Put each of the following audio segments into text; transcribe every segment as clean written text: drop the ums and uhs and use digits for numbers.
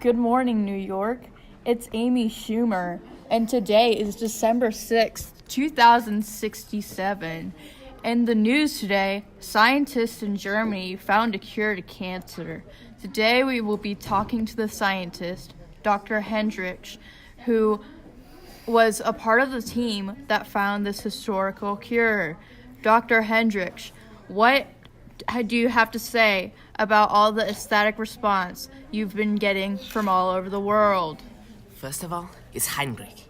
Good morning, New York. It's Amy Schumer, and today is December 6th, 2067. In the news today, scientists in Germany found a cure to cancer. Today we will be talking to the scientist, Dr. Hendricks, who was a part of the team that found this historical cure. Dr. Hendricks, what do you have to say about all the ecstatic response you've been getting from all over the world? First of all, it's Heinrich.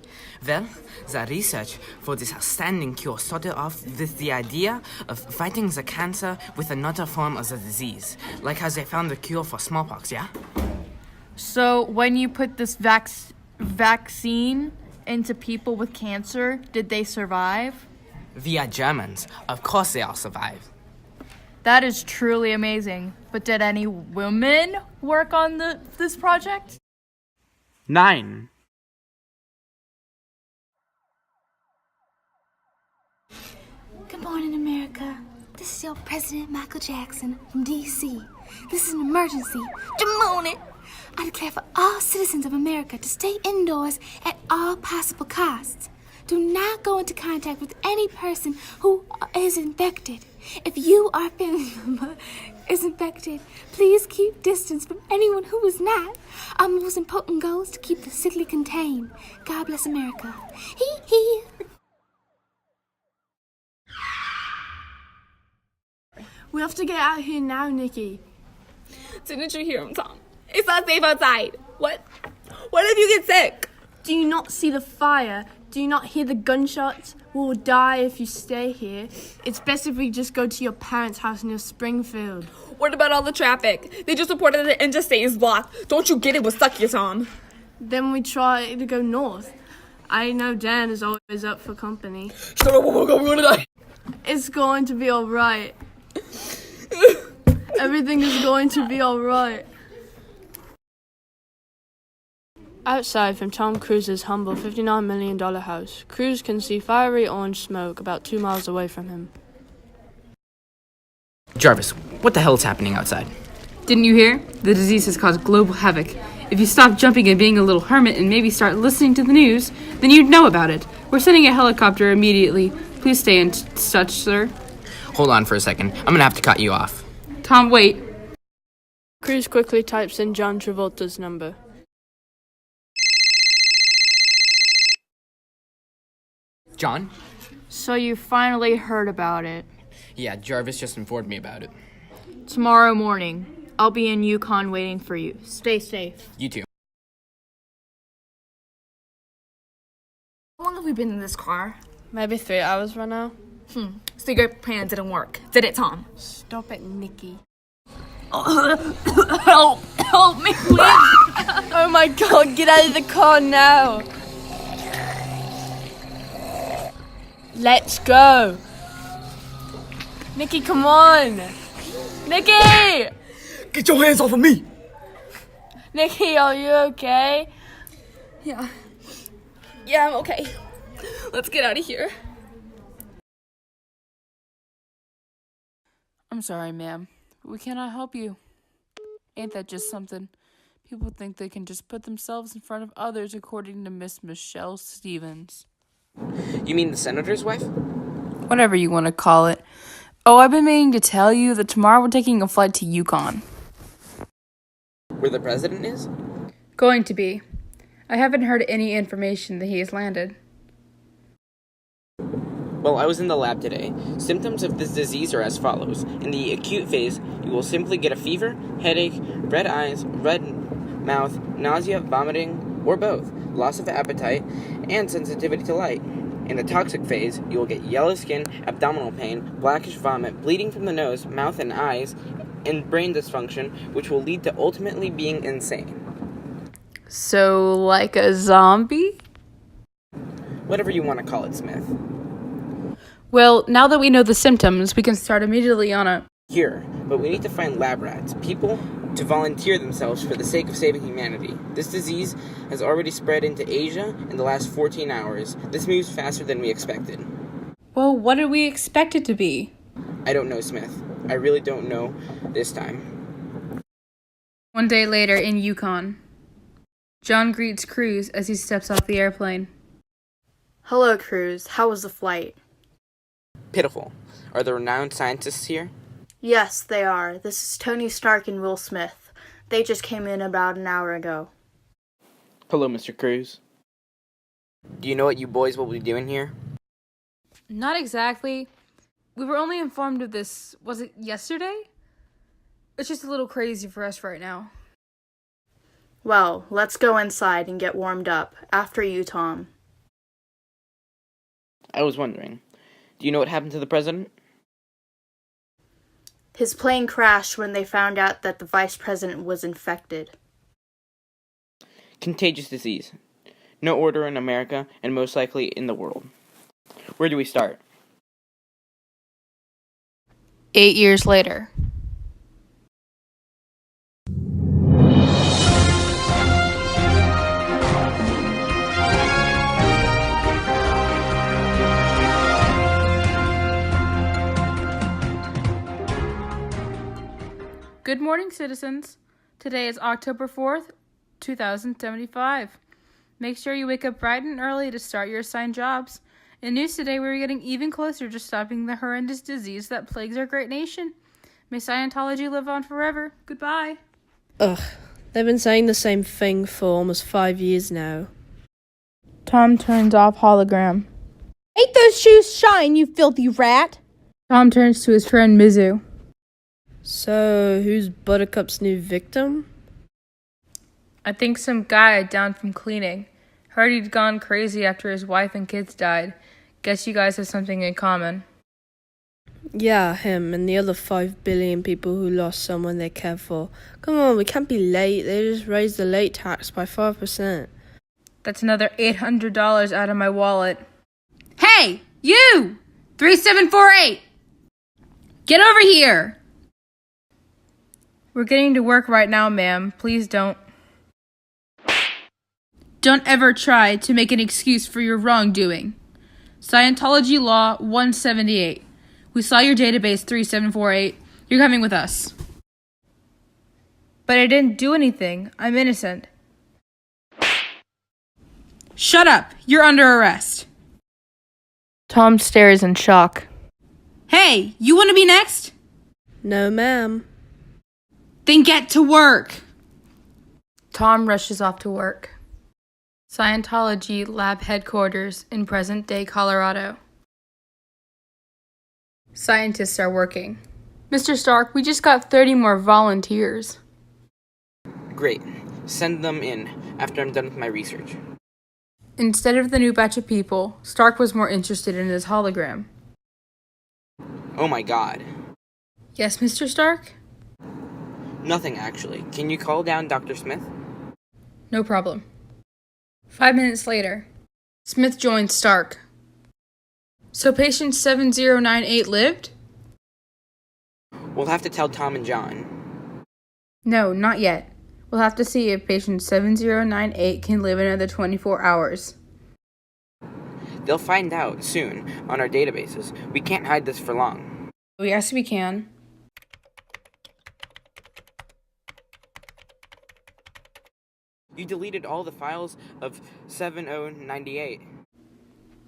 Well, the research for this outstanding cure started off with the idea of fighting the cancer with another form of the disease, like how they found the cure for smallpox, yeah? So when you put this vaccine into people with cancer, did they survive? We are Germans. Of course they all survived. That is truly amazing. But did any women work on this project? Nein. Good morning, America. This is your President Michael Jackson from D.C. This is an emergency. Good morning. I declare for all citizens of America to stay indoors at all possible costs. Do not go into contact with any person who is infected. If you or a family member is infected, please keep distance from anyone who is not. Our most important goal is to keep the sickly contained. God bless America. Hee hee. We have to get out of here now, Nikki. Didn't you hear him, Tom? It's not safe outside. What if you get sick? Do you not see the fire? Do you not hear the gunshots? We will die if you stay here. It's best if we just go to your parents' house near Springfield. What about all the traffic? They just reported that the interstate is blocked. Don't you get it? We're stuck here, Tom. Then we try to go north. I know Dan is always up for company. Shut up, oh my God, we're gonna die. It's going to be alright. Everything is going to be alright. Outside from Tom Cruise's humble $59 million house, Cruise can see fiery orange smoke about 2 miles away from him. Jarvis, what the hell is happening outside? Didn't you hear? The disease has caused global havoc. If you stop jumping and being a little hermit and maybe start listening to the news, then you'd know about it. We're sending a helicopter immediately. Please stay in touch, sir. Hold on for a second. I'm gonna have to cut you off. Tom, wait. Cruise quickly types in John Travolta's number. John? So you finally heard about it. Yeah, Jarvis just informed me about it. Tomorrow morning, I'll be in Yukon waiting for you. Stay safe. You too. How long have we been in this car? Maybe 3 hours right now. So your plan didn't work, did it, Tom? Stop it, Nikki. Help me, please. Oh my God, get out of the car now. Let's go. Nikki, come on. Nikki! Get your hands off of me. Nikki, are you okay? Yeah, I'm okay. Let's get out of here. I'm sorry, ma'am. We cannot help you. Ain't that just something? People think they can just put themselves in front of others, according to Miss Michelle Stevens. You mean the senator's wife? Whatever you want to call it. Oh, I've been meaning to tell you that tomorrow we're taking a flight to Yukon. Where the president is? Going to be. I haven't heard any information that he has landed. Well, I was in the lab today. Symptoms of this disease are as follows. In the acute phase, you will simply get a fever, headache, red eyes, red mouth, nausea, vomiting, or both, loss of appetite, and sensitivity to light. In the toxic phase, you will get yellow skin, abdominal pain, blackish vomit, bleeding from the nose, mouth, and eyes, and brain dysfunction, which will lead to ultimately being insane. So, like a zombie? Whatever you want to call it, Smith. Well, now that we know the symptoms, we can start immediately on a Cure, but we need to find lab rats, people, to volunteer themselves for the sake of saving humanity. This disease has already spread into Asia in the last 14 hours. This moves faster than we expected. Well, what did we expect it to be? I don't know, Smith. I really don't know this time. One day later in Yukon. John greets Cruz as he steps off the airplane. Hello, Cruz. How was the flight? Pitiful. Are the renowned scientists here? Yes, they are. This is Tony Stark and Will Smith. They just came in about an hour ago. Hello, Mr. Cruz. Do you know what you boys will be doing here? Not exactly. We were only informed of this, was it yesterday? It's just a little crazy for us right now. Well, let's go inside and get warmed up. After you, Tom. I was wondering, do you know what happened to the president? His plane crashed when they found out that the vice president was infected. Contagious disease. No order in America, and most likely in the world. Where do we start? 8 years later. Good morning, citizens. Today is October 4th, 2075. Make sure you wake up bright and early to start your assigned jobs. In news today, we're getting even closer to stopping the horrendous disease that plagues our great nation. May Scientology live on forever. Goodbye. Ugh, they've been saying the same thing for almost 5 years now. Tom turns off hologram. Make those shoes shine, you filthy rat! Tom turns to his friend Mizu. So, who's Buttercup's new victim? I think some guy down from cleaning. Heard he'd gone crazy after his wife and kids died. Guess you guys have something in common. Yeah, him and the other 5 billion people who lost someone they cared for. Come on, we can't be late. They just raised the late tax by 5%. That's another $800 out of my wallet. Hey, you! 3748! Get over here! We're getting to work right now, ma'am. Please don't. Don't ever try to make an excuse for your wrongdoing. Scientology Law 178. We saw your database 3748. You're coming with us. But I didn't do anything. I'm innocent. Shut up. You're under arrest. Tom stares in shock. Hey, you want to be next? No, ma'am. Then get to work. Tom rushes off to work. Scientology Lab Headquarters in present-day Colorado. Scientists are working. Mr. Stark, we just got 30 more volunteers. Great. Send them in after I'm done with my research. Instead of the new batch of people, Stark was more interested in his hologram. Oh my god. Yes, Mr. Stark? Nothing, actually. Can you call down Dr. Smith? No problem. 5 minutes later, Smith joins Stark. So patient 7098 lived? We'll have to tell Tom and John. No, not yet. We'll have to see if patient 7098 can live another 24 hours. They'll find out soon on our databases. We can't hide this for long. Yes, we can. You deleted all the files of 7098.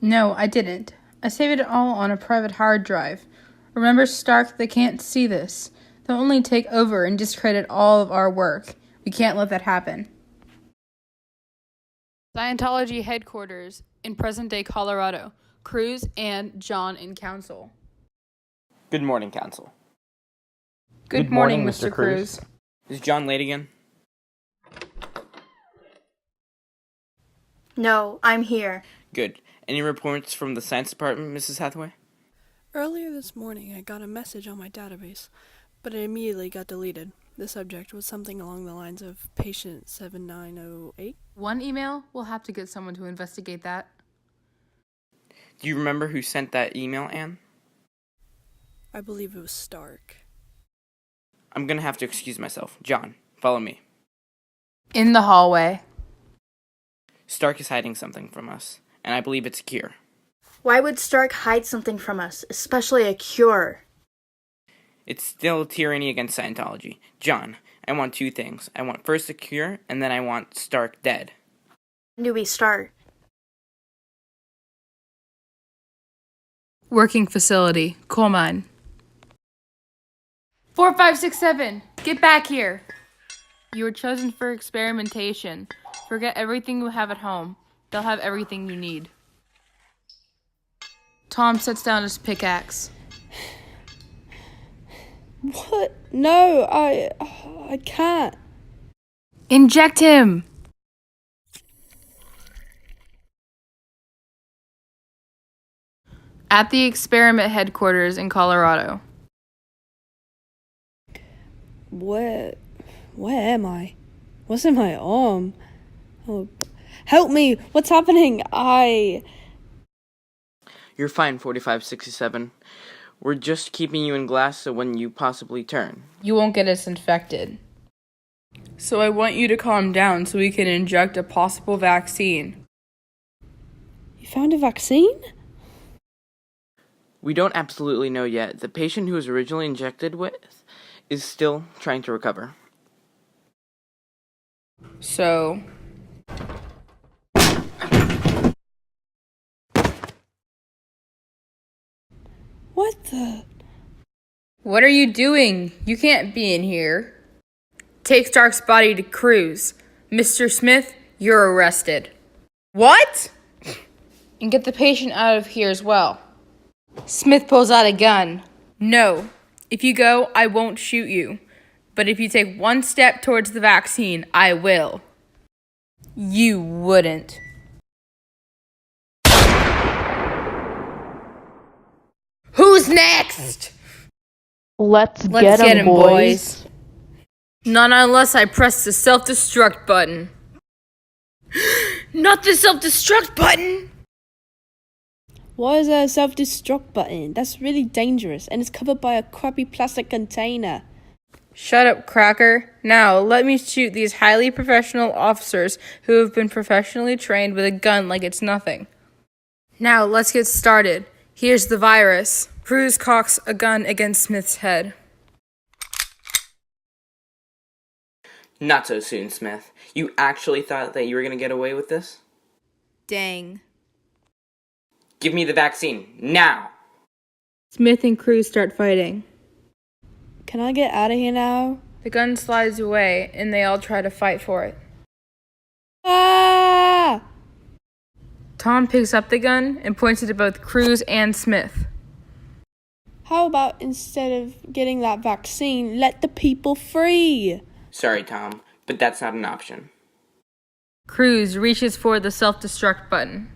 No, I didn't. I saved it all on a private hard drive. Remember, Stark, they can't see this. They'll only take over and discredit all of our work. We can't let that happen. Scientology headquarters in present-day Colorado. Cruz and John in council. Good morning, Council. Good morning, Mr. Cruz. Is John late again? No, I'm here. Good. Any reports from the science department, Mrs. Hathaway? Earlier this morning, I got a message on my database, but it immediately got deleted. The subject was something along the lines of patient 7908. One email? We'll have to get someone to investigate that. Do you remember who sent that email, Anne? I believe it was Stark. I'm gonna have to excuse myself. John, follow me. In the hallway. Stark is hiding something from us, and I believe it's a cure. Why would Stark hide something from us, especially a cure? It's still tyranny against Scientology. John, I want two things. I want first a cure, and then I want Stark dead. When do we start? Working facility, coal mine. 4, 5, 6, 7. Get back here. You were chosen for experimentation. Forget everything you have at home. They'll have everything you need. Tom sets down his pickaxe. What? No, I can't. Inject him! At the experiment headquarters in Colorado. Where am I? What's in my arm? Oh, help me! What's happening? You're fine, 4567. We're just keeping you in glass so when you possibly turn. You won't get us infected. So I want you to calm down so we can inject a possible vaccine. You found a vaccine? We don't absolutely know yet. The patient who was originally injected with is still trying to recover. So... What the? What are you doing? You can't be in here. Take Stark's body to Cruz. Mr. Smith, you're arrested. What? And get the patient out of here as well. Smith pulls out a gun. No. If you go, I won't shoot you. But if you take one step towards the vaccine, I will. You wouldn't. Who's next? Let's Let's get 'em, boys. Not unless I press the self-destruct button. Not the self-destruct button! Why is there a self-destruct button? That's really dangerous, and it's covered by a crappy plastic container. Shut up, Cracker. Now, let me shoot these highly professional officers who have been professionally trained with a gun like it's nothing. Now, let's get started. Here's the virus. Cruz cocks a gun against Smith's head. Not so soon, Smith. You actually thought that you were going to get away with this? Dang. Give me the vaccine, now! Smith and Cruz start fighting. Can I get out of here now? The gun slides away, and they all try to fight for it. Ah! Tom picks up the gun and points it at both Cruz and Smith. How about instead of getting that vaccine, let the people free? Sorry, Tom, but that's not an option. Cruz reaches for the self-destruct button.